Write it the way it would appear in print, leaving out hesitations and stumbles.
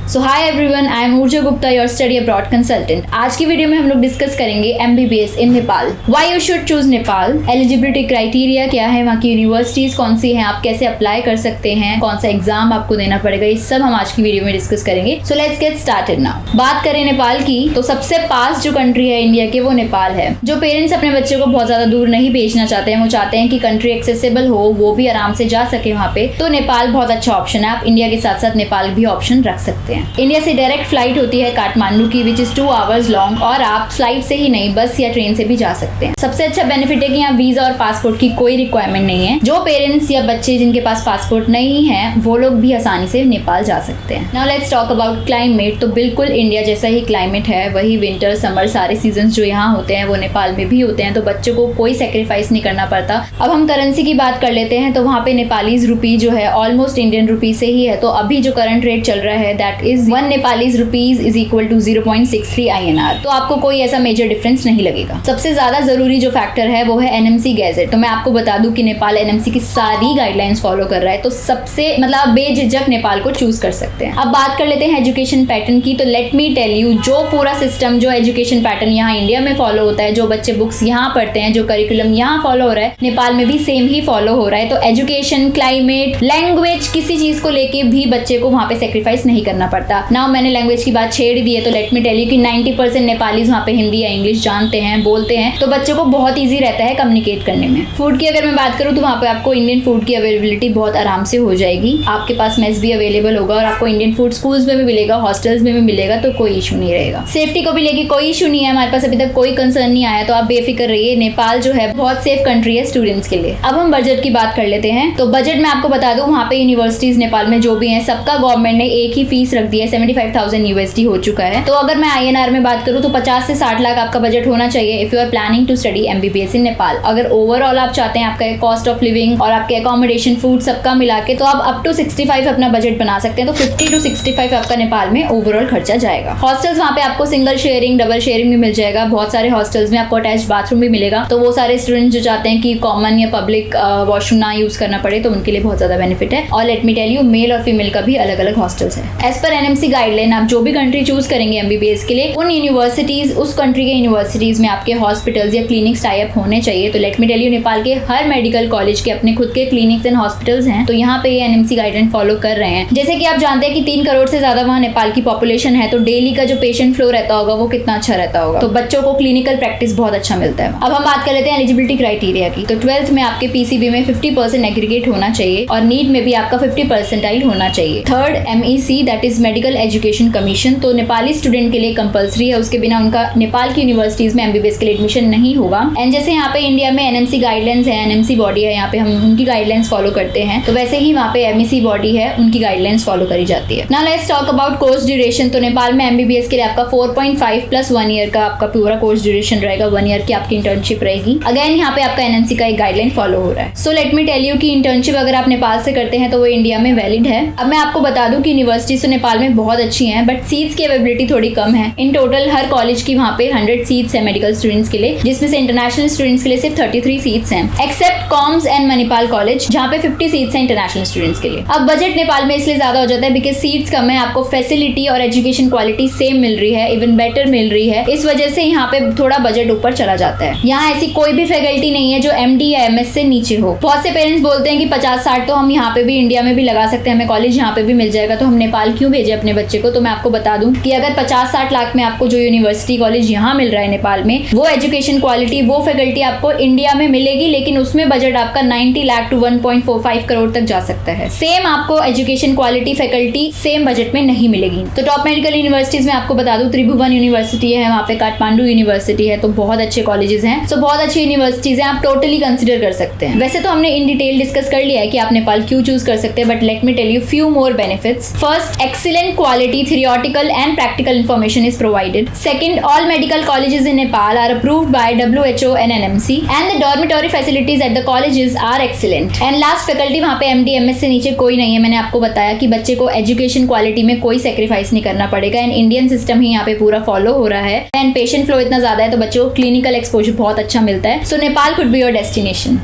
So hi everyone, I am ऊर्जा Gupta, your study abroad consultant. आज की वीडियो में हम लोग डिस्कस करेंगे MBBS in Nepal. Why you should choose Nepal, eligibility criteria क्या है, वहाँ की यूनिवर्सिटीज कौन सी हैं, आप कैसे अप्लाई कर सकते हैं, कौन सा एग्जाम आपको देना पड़ेगा, ये सब हम आज की वीडियो में डिस्कस करेंगे। So let's get started now. बात करें नेपाल की तो सबसे पास जो कंट्री है इंडिया के वो नेपाल है। जो पेरेंट्स अपने बच्चे को बहुत ज्यादा दूर नहीं भेजना चाहते हैं, वो चाहते हैं कि कंट्री एक्सेसिबल हो, वो भी आराम से जा सके वहाँ पे, तो नेपाल बहुत अच्छा ऑप्शन है। आप इंडिया के साथ साथ नेपाल भी ऑप्शन रख सकते हैं। इंडिया से डायरेक्ट फ्लाइट होती है काठमांडू की, विच इज 2 आवर्स लॉन्ग, और आप फ्लाइट से ही नहीं बस या ट्रेन से भी जा सकते हैं। सबसे अच्छा बेनिफिट है कि यहाँ वीजा और पासपोर्ट की कोई रिक्वायरमेंट नहीं है। जो पेरेंट्स या बच्चे जिनके पास पासपोर्ट नहीं है वो लोग भी आसानी से नेपाल जा सकते हैं। Now let's talk about climate. तो बिल्कुल इंडिया जैसा ही क्लाइमेट है, वही विंटर समर सारे सीजन जो यहाँ होते हैं वो नेपाल में भी होते हैं, तो बच्चों को कोई सेक्रीफाइस नहीं करना पड़ता। अब हम करेंसी की बात कर लेते हैं, तो वहाँ पे नेपालीज रुपी जो है ऑलमोस्ट इंडियन रुपी से ही है। तो अभी जो करंट रेट चल रहा है that is 1 Nepalese rupees is equal to 0.63 INR। तो आपको कोई ऐसा मेजर डिफरेंस नहीं लगेगा। सबसे ज्यादा जरूरी जो फैक्टर है वो है NMC गैजेट। तो मैं आपको बता दूं कि नेपाल NMC की सारी गाइडलाइंस फॉलो कर रहा है, तो सबसे मतलब बेझिझक नेपाल को चूज कर सकते हैं। अब बात कर लेते हैं एजुकेशन पैटर्न की। तो लेट मी टेल यू, जो पूरा सिस्टम जो एजुकेशन पैटर्न यहाँ इंडिया में फॉलो होता है, जो बच्चे बुक्स यहाँ पढ़ते हैं, जो करिकुलम यहाँ फॉलो हो रहा है, नेपाल में भी सेम ही फॉलो हो रहा है। तो एजुकेशन, क्लाइमेट, लैंग्वेज, किसी चीज को लेके भी बच्चे को वहाँ पे सेक्रीफाइस नहीं करना पड़ता। नाउ मैंने लैंग्वेज की बात छेड़ दी है, तो लेट मी टेल यू कि 90% नेपालीज वहाँ पे हिंदी या इंग्लिश जानते हैं, बोलते हैं, तो बच्चों को बहुत ईजी रहता है कम्युनिकेट करने में। फूड की अगर मैं बात करूँ तो वहाँ पे आपको इंडियन फूड की अवेलेबिलिटी बहुत आराम से हो जाएगी। आपके पास मेस भी अवेलेबल होगा और आपको इंडियन फूड स्कूल्स में भी मिलेगा, हॉस्टल्स में भी मिलेगा, तो कोई इशू नहीं रहेगा। सेफ्टी को भी लेके कोई इशू नहीं है, हमारे पास अभी तक कोई कंसर्न नहीं आया, तो आप बेफिक्र रहिए। नेपाल जो है बहुत सेफ कंट्री है स्टूडेंट्स के लिए। अब हम बजट की बात कर लेते हैं। तो बजट में आपको बता दूं, वहाँ पे यूनिवर्सिटीज नेपाल में जो भी है सबका गवर्नमेंट ने एक ही फीस रख दी है, 75,000 USD हो चुका है। तो अगर मैं INR में बात करूँ तो 50 से 60 लाख आपका बजट होना चाहिए if you are planning to study MBBS in Nepal. अगर ओवरऑल आप चाहते हैं आपका कॉस्ट ऑफ लिविंग और आपके अकोमोडेशन, फूड सबका मिला के, तो आप अप टू 65 अपना बजट बना सकते हैं। तो 50 to 65 आपका नेपाल में ओवरऑल खर्चा जाएगा। हॉस्टल्स वहाँ पे आपको सिंगल शेयरिंग, डबल शेयरिंग भी मिल जाएगा। बहुत सारे हॉस्टल्स में आपको अटैच बाथरूम भी मिलेगा, तो वो सारे स्टूडेंट्स जो चाहते हैं कि कॉमन या पब्लिक वॉशरूम ना यूज करना पड़े, तो उनके लिए बहुत ज्यादा बेनिफिट है। और let me tell you, male और फीमेल का भी अलग अलग हॉस्टल्स है। एज पर NMC गाइडलाइन आप जो भी कंट्री चूज करेंगे MBBS के लिए, उन यूनिवर्सिटीज, उस कंट्री के यूनिवर्सिटीज में आपके हॉस्पिटल्स या क्लिनिक्स टाई अप होने चाहिए। तो let me tell you, Nepal के हर मेडिकल कॉलेज के अपने खुद के क्लिनिक्स एंड हॉस्पिटल्स हैं, तो यहाँ पे ये NMC गाइडलाइन फॉलो कर रहे हैं। जैसे कि आप जानते हैं कि 3 करोड़ से ज्यादा वहाँ नेपाल की पॉपुलेशन है, तो डेली का जो पेशेंट फ्लो रहता होगा वो कितना अच्छा रहता होगा, तो बच्चों को क्लिनिकल प्रैक्टिस बहुत अच्छा मिलता है। अब हम बात कर लेते हैं एलिजिबिलिटी क्राइटेरिया की। तो 12th में आपके PCB में 50% एग्रीगेट होना चाहिए और नीट में भी आपका 50 परसेंटाइल होना चाहिए। Third, MEC that is medical education commission, तो नेपाली स्टूडेंट के लिए कंपलसरी है, उसके बिना उनका नेपाल की यूनिवर्सिटीज में MBBS के लिए एडमिशन नहीं होगा। एंड जैसे यहाँ पे इंडिया में NMC गाइडलाइंस है, NMC बॉडी है, यहाँ पे हम उनकी गाइडलाइंस फॉलो करते हैं, तो वैसे ही वहाँ पे MEC बॉडी है, उनकी गाइडलाइंस फॉलो करी जाती है। Now let's talk about course duration. तो नेपाल में MBBS के लिए आपका 4.5 प्लस 1 ईयर का आपका पूरा कोर्स ड्यूरेशन रहेगा। 1 ईयर की आपकी इंटर्नशिप रहेगी। अगेन यहाँ पे आपका NMC का एक गाइडलाइन फॉलो हो रहा है। So let me tell you कि इंटर्नशिप अगर आप नेपाल से करते हैं तो वो इंडिया में वैलिड है। अब मैं आपको बता दूं कि यूनिवर्सिटीज तो नेपाल में बहुत अच्छी हैं, बट सीट्स की अवेलेबिलिटी थोड़ी कम है। इन टोटल हर कॉलेज की वहाँ पे 100 सीट्स है मेडिकल स्टूडेंट्स के लिए, जिसमें से इंटरनेशनल स्टूडेंट्स के लिए सिर्फ 33 सीट्स हैं, except COMS and Manipal college जहाँ पे 50 सीट्स हैं इंटरनेशनल स्टूडेंट्स के लिए। अब बजट नेपाल में इसलिए ज्यादा हो जाता है बिकॉज सीट्स कम है, आपको फैसिलिटी और एजुकेशन क्वालिटी सेम मिल रही है, इवन बेटर मिल रही है, इस वजह से यहाँ पे थोड़ा बजट ऊपर चला जाता है। यहाँ ऐसी कोई भी फैकल्टी नहीं है जो MD या MS से नीचे हो। बहुत से पेरेंट्स बोलते हैं कि 50-60 तो हम यहाँ पे भी इंडिया में भी लगा सकते हैं, हमें कॉलेज यहाँ पे भी मिल जाएगा, तो हम नेपाल क्यों भेजे अपने बच्चे को। तो मैं आपको बता दूं कि अगर 50-60 लाख में आपको जो यूनिवर्सिटी कॉलेज यहाँ मिल रहा है नेपाल में, वो एजुकेशन क्वालिटी, वो फैकल्टी आपको इंडिया में मिलेगी, लेकिन उसमें बजट आपका 90 लाख टू 1.45 करोड़ तक जा सकता है। सेम आपको education quality, faculty same budget में नहीं मिलेगी। तो टॉप मेडिकल यूनिवर्सिटीज में आपको बता दूं, त्रिभुवन यूनिवर्सिटी है, वहाँ पे काठमांडू यूनिवर्सिटी है, तो बहुत अच्छे कॉलेजेस हैं। सो बहुत अच्छी यूनिवर्सिटीज हैं, आप टोटली कंसिडर कर सकते हैं। वैसे तो हमने इन डिटेल डिस्कस कर लिया है कि आप नेपाल क्यों चूज कर सकते हैं, but let me tell you few more benefits. First, excellent quality theoretical and practical information is provided. Second, all medical colleges in Nepal are approved by WHO and NMC, and the dormitory facilities at the colleges are excellent. And last, faculty वहाँ पे MD MS से नीचे कोई नहीं है। मैंने आपको बताया कि बच्चे को एजुकेशन क्वालिटी में कोई सेक्रीफाइस नहीं करना पड़ेगा, एंड इंडियन सिस्टम ही यहाँ पे पूरा फॉलो हो रहा है, एंड पेशेंट फ्लो इतना ज्यादा है तो बच्चों को क्लिनिकल एक्सपोजर बहुत अच्छा मिलता है। So Nepal could be your destination.